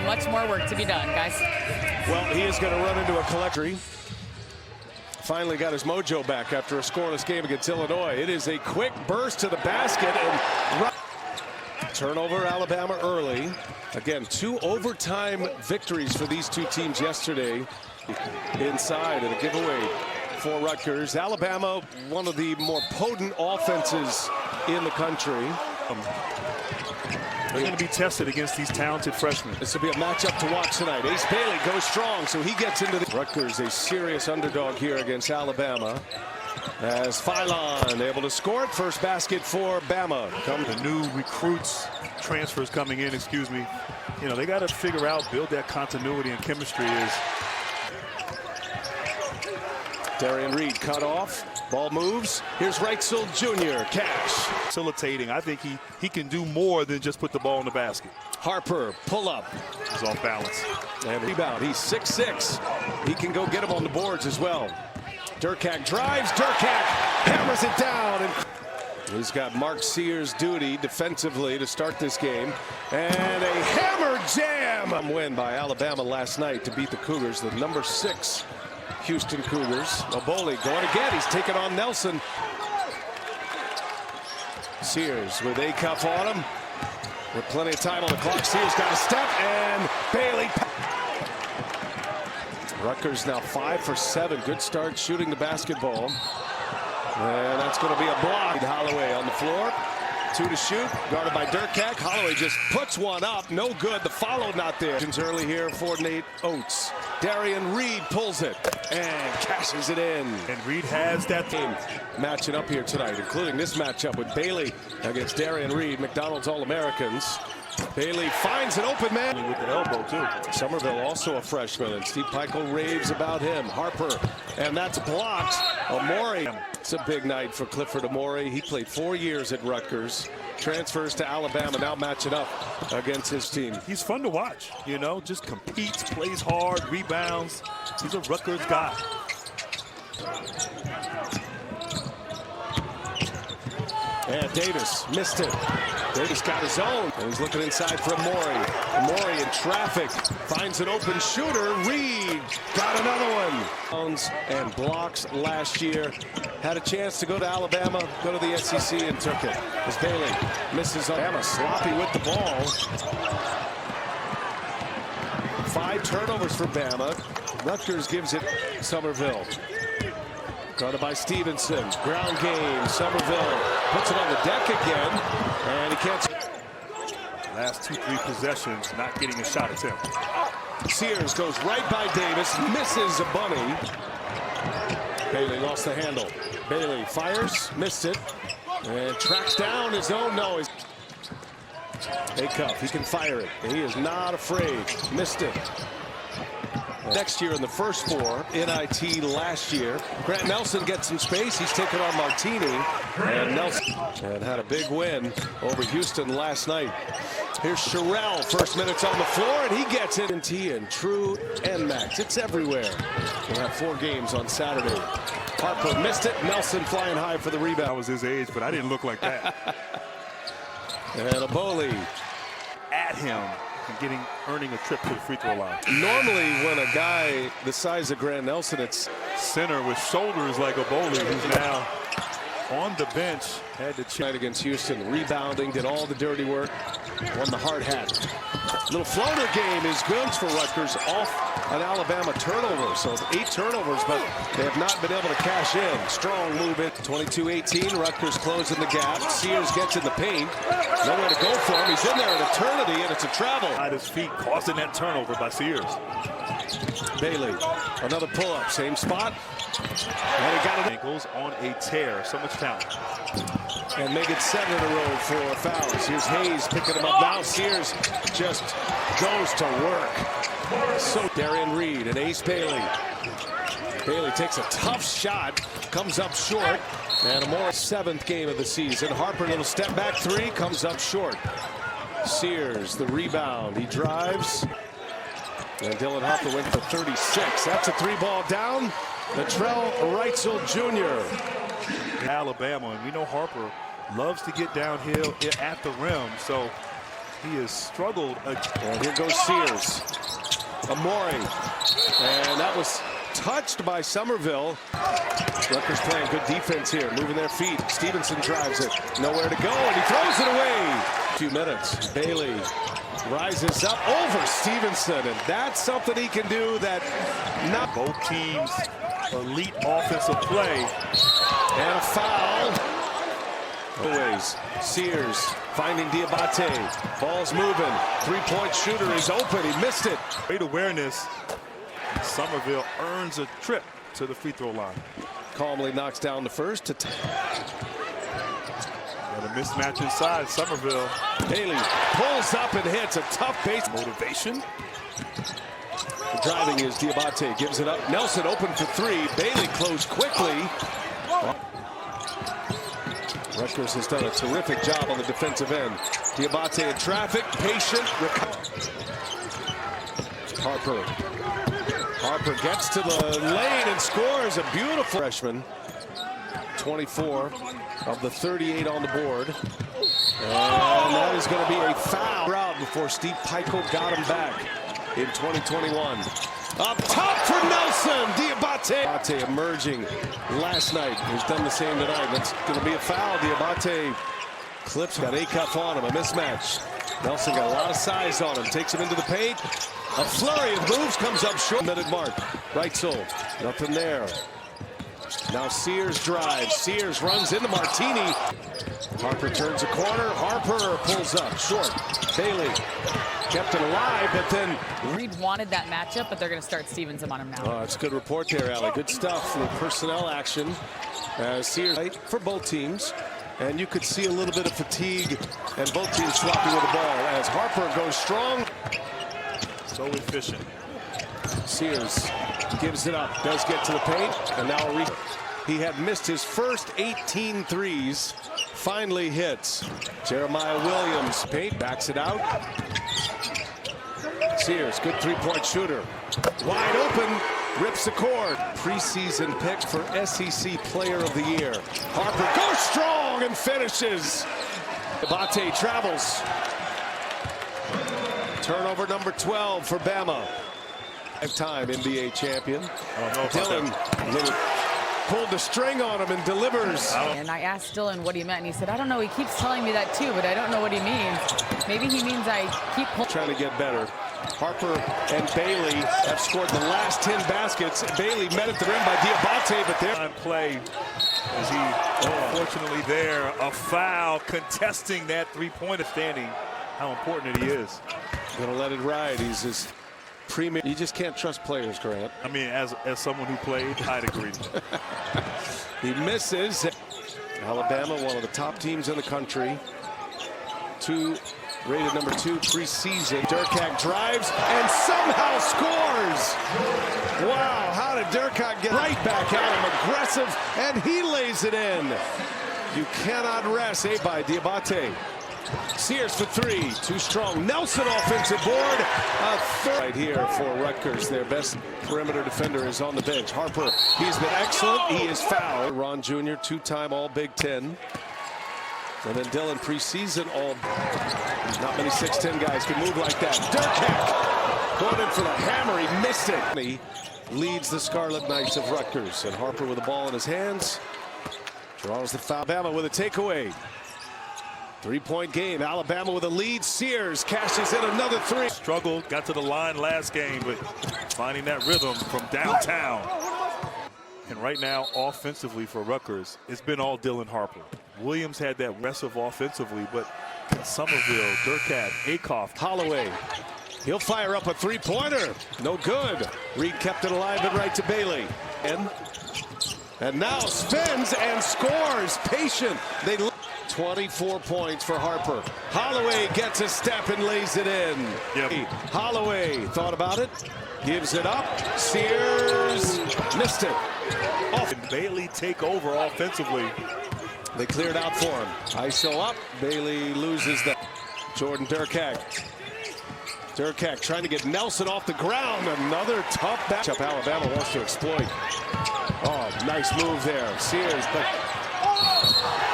much more work to be done, guys. Well, he is going to run into a collector. Finally got his mojo back after a scoreless game against Illinois. It is a quick burst to the basket and turnover Alabama early. Again, 2 overtime victories for these two teams yesterday. Inside and a giveaway for Rutgers. Alabama, one of the more potent offenses in the country. They're going to be tested against these talented freshmen. This will be a matchup to watch tonight. Ace Bailey goes strong, so he gets into the... Rutgers, a serious underdog here against Alabama. As Phylon able to score it. First basket for Bama. The new recruits, transfers coming in, excuse me. You know, they got to figure out, build that continuity and chemistry. Darian Reed cut off. Ball moves. Here's Reitzel Jr. Cash. Facilitating. I think he can do more than just put the ball in the basket. Harper, pull up. He's off balance. And rebound. He's 6'6". He can go get him on the boards as well. Durkak drives. Durkak hammers it down. And he's got Mark Sears' duty defensively to start this game. And a hammer jam. Win by Alabama last night to beat the Cougars, the number 6 Houston Cougars. Oboli going again. He's taking on Nelson. Sears with a cuff on him. With plenty of time on the clock. Sears got a step and Bailey. Rutgers now 5 for 7. Good start shooting the basketball. And that's going to be a block. Holloway on the floor. 2 to shoot. Guarded by Durkak. Holloway just puts one up. No good. The follow not there. Early here for Nate Oates. Darian Reed pulls it and cashes it in. And Reed has that game matching up here tonight, including this matchup with Bailey against Darian Reed, McDonald's All-Americans. Bailey finds an open man with the elbow too. Somerville also a freshman, and Steve Pikiell raves about him. Harper, and that's blocked. Amori. It's a big night for Clifford Amori. He played 4 years at Rutgers. Transfers to Alabama, now matching up against his team. He's fun to watch, you know, just competes, plays hard, rebounds. He's a Rutgers guy. And Davis missed it. Davis got his own, and he's looking inside for Amori. Amori in traffic, finds an open shooter. Reed got another one. And blocks last year. Had a chance to go to Alabama, go to the SEC, and took it. As Bailey misses Alabama, sloppy with the ball. 5 turnovers for Bama. Rutgers gives it Somerville. Guarded by Stevenson. Ground game. Somerville puts it on the deck again. And he can't. Last 2-3 possessions, not getting a shot attempt. Sears goes right by Davis. Misses a bunny. Bailey lost the handle. Bailey fires. Missed it. And tracks down his own. No. A cuff. He can fire it. He is not afraid. Missed it. Next year in the first 4, NIT last year. Grant Nelson gets some space. He's taken on Martini. And Nelson had a big win over Houston last night. Here's Sherrell. First minutes on the floor, and he gets it. And True and Max. It's everywhere. We'll have 4 games on Saturday. Harper missed it. Nelson flying high for the rebound. I was his age, but I didn't look like that. And Oboli at him. And earning a trip to the free throw line. Normally, when a guy the size of Grant Nelson, it's center with shoulders like Oboli, who's now on the bench. Had to check against Houston, rebounding, did all the dirty work, won the hard hat. Little floater game is good for Rutgers off an Alabama turnover. So 8 turnovers, but they have not been able to cash in. Strong move it. 22-18. Rutgers closing the gap. Sears gets in the paint. Nowhere to go for him. He's in there an eternity, and it's a travel. At his feet, causing that turnover by Sears. Bailey, another pull-up, same spot. And he got it. Ankles on a tear. So much talent. And make it 7 in a row for fouls. Here's Hayes picking him up. Now Sears just goes to work. So Darian Reed and Ace Bailey. Bailey takes a tough shot, comes up short. And a more 7th game of the season. Harper, little step back 3, comes up short. Sears, the rebound. He drives. And Dylan Harper went for 36. That's a 3-ball down. Latrell Reitzel Jr. Alabama, and we know Harper loves to get downhill at the rim, so He has struggled. And here goes Sears. Amori. And that was touched by Somerville. Rutgers playing good defense here, moving their feet. Stevenson drives it. Nowhere to go, and he throws it away. 2 minutes. Bailey rises up over Stevenson, and that's something he can do that not Both teams elite offensive play. And a foul. Always. Sears finding Diabate. Ball's moving. Three-point shooter is open. He missed it. Great awareness. Somerville earns a trip to the free throw line. Calmly knocks down the first. And a mismatch inside. Somerville. Bailey pulls up and hits a tough base. Motivation. The driving is Diabate. Gives it up. Nelson open for 3. Bailey closed quickly. Rutgers has done a terrific job on the defensive end. Diabate in traffic. Patient. Harper gets to the lane and scores a beautiful freshman. 24 of the 38 on the board. And that is going to be a foul out before Steve Pico got him back in 2021. Up top for Nelson. Diabate emerging last night. He's done the same tonight. That's going to be a foul. Diabate clips. Got a cuff on him. A mismatch. Nelson got a lot of size on him. Takes him into the paint. A flurry of moves comes up short. Minute mark. Right sole. Nothing there. Now Sears drives. Sears runs into Martini. Harper turns a corner. Harper pulls up short. Bailey kept it alive, but then Reed wanted that matchup, but they're going to start Stevenson on him now. Oh, it's a good report there, Allie. Good stuff for personnel action. Sears for both teams. And you could see a little bit of fatigue and both teams swapping with the ball as Harper goes strong. So efficient. Sears gives it up, does get to the paint, and now he had missed his first 18 threes. Finally hits. Jeremiah Williams, paint, backs it out. Sears, good three-point shooter. Wide open, rips the cord. Preseason pick for SEC Player of the Year. Harper goes strong and finishes. Diabate travels. Turnover number 12 for Bama. Five-time NBA champion. Dylan pulled the string on him and delivers. And I asked Dylan what he meant, and he said, I don't know, he keeps telling me that too, but I don't know what he means. Maybe he means I keep trying to get better. Harper and Bailey have scored the last 10 baskets. Bailey met at the rim by Diabate, but they're on play as he unfortunately there. A foul contesting that three-pointer, standing how important it is. Gonna let it ride. He's just premier. You just can't trust players, Grant. I mean, as someone who played, I'd agree. He misses. Alabama, one of the top teams in the country. Rated number 2 preseason. Durkak drives and somehow scores. Wow, how did Durkak get right back at him? Aggressive, and he lays it in. You cannot rest. By Diabate. Sears for 3, too strong. Nelson offensive board. A third right here for Rutgers. Their best perimeter defender is on the bench. Harper, he's been excellent. He is fouled. Ron Jr., 2-time All Big Ten. And then Dylan, preseason All. Not many 6'10 guys can move like that. Durkak going in for the hammer. He missed it. He leads the Scarlet Knights of Rutgers. And Harper with the ball in his hands. Draws the foul. Alabama with a takeaway. 3-point game. Alabama with a lead. Sears cashes in another 3. Struggled, got to the line last game, but finding that rhythm from downtown. And right now, offensively for Rutgers, it's been all Dylan Harper. Williams had that aggressive offensively, but Somerville, Durkak, Akoff, Holloway. He'll fire up a 3-pointer. No good. Reed kept it alive and right to Bailey. And now spins and scores. Patient. 24 points for Harper. Holloway gets a step and lays it in. Yep. Holloway thought about it. Gives it up. Sears missed it. Off. And Bailey take over offensively. They cleared out for him. ISO up. Bailey loses that. Jordan Durkak. Durkak trying to get Nelson off the ground. Another tough matchup Alabama wants to exploit. Oh, nice move there. Sears, but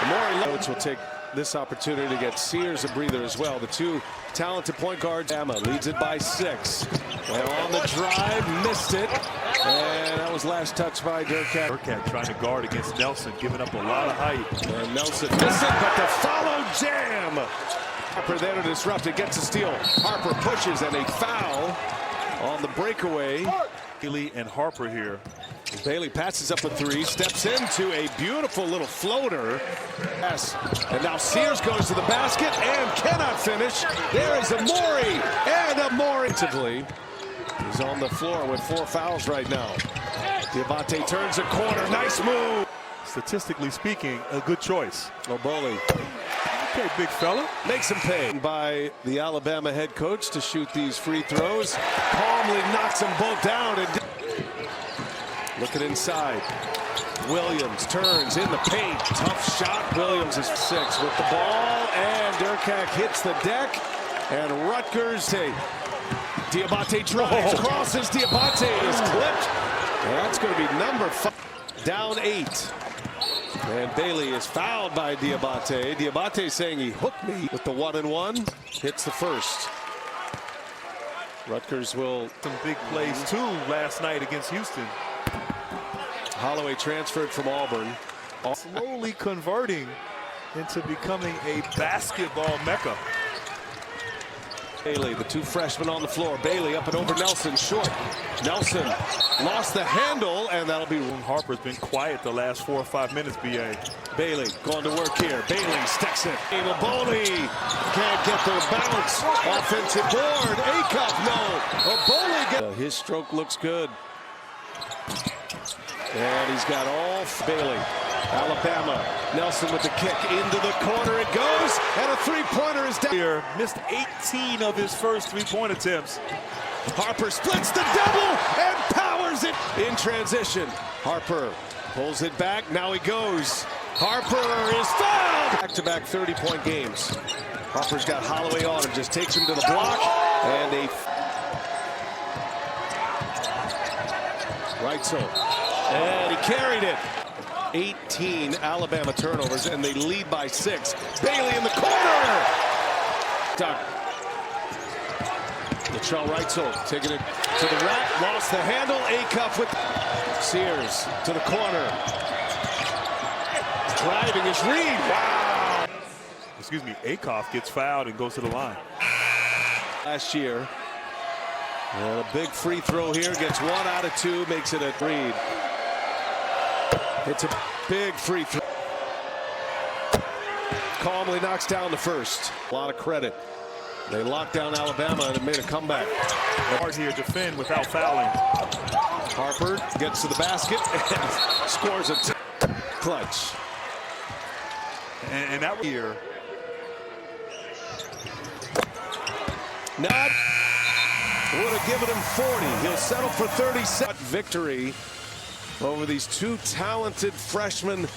Amori will take this opportunity to get Sears a breather as well. The two talented point guards. Emma leads it by 6. And on the drive, missed it. And that was last touch by Durkat. Durkat trying to guard against Nelson, giving up a lot of height. And Nelson missed it, but the follow jam. Harper there to disrupt it, gets a steal. Harper pushes and a foul on the breakaway. Bailey and Harper here. Bailey passes up a 3, steps into a beautiful little floater. Yes. And now Sears goes to the basket and cannot finish. There is Amori, and Amori. He's on the floor with 4 fouls right now. Diabate turns a corner. Nice move. Statistically speaking, a good choice. Oboli. Okay, big fella. Makes him pay. By the Alabama head coach to shoot these free throws. Calmly knocks them both down. And looking inside. Williams turns in the paint. Tough shot. Williams is 6 with the ball. And Durkat hits the deck. And Rutgers, Diabate drives, crosses. Diabate is clipped. And that's going to be number 5. Down 8. And Bailey is fouled by Diabate. Diabate saying he hooked me with the 1-and-1. Hits the first. Rutgers will. Some big plays too last night against Houston. Holloway transferred from Auburn. Slowly converting into becoming a basketball mecca. Bailey, the 2 freshmen on the floor. Bailey up and over Nelson, short. Nelson lost the handle, and that'll be. Harper's been quiet the last 4 or 5 minutes, B.A. Bailey going to work here. Bailey sticks it. Oboli can't get the bounce. Offensive board. Acuff, no. Oboli his stroke looks good. And he's got all Bailey. Alabama. Nelson with the kick into the corner. It goes, and a 3-pointer is down. Here missed 18 of his first 3-point attempts. Harper splits the double and powers it in transition. Harper pulls it back. Now he goes. Harper is fouled. Back-to-back 30-point games. Harper's got Holloway on him. Just takes him to the block. And a Reitzel. And he carried it. 18 Alabama turnovers, and they lead by 6. Bailey in the corner. Latrell Reitzel taking it to the rack, lost the handle. Acuff with Sears to the corner. Driving his read. Wow. Excuse me, Acuff gets fouled and goes to the line. Last year. And a big free throw here. Gets 1 out of 2. Makes it a Reed. It's a big free throw. Calmly knocks down the first. A lot of credit. They locked down Alabama and made a comeback. Hard here to defend without fouling. Harper gets to the basket and scores a clutch. And that here. Not would have given him 40. He'll settle for 37. Victory over these 2 talented freshmen.